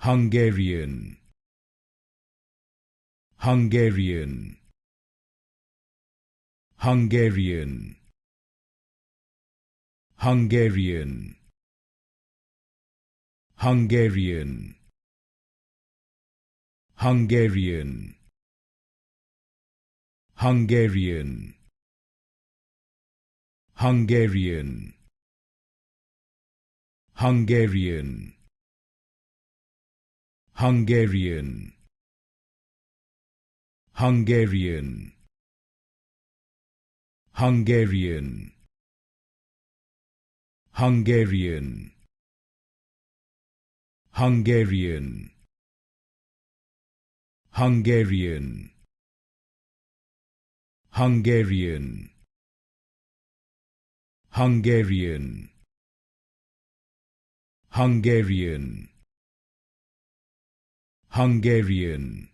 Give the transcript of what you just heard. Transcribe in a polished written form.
Hungarian, Hungarian, Hungarian, Hungarian, Hungarian, Hungarian, Hungarian, Hungarian, Hungarian, Hungarian, Hungarian, Hungarian, Hungarian, Hungarian, Hungarian, Hungarian, Hungarian, Hungarian, Hungarian,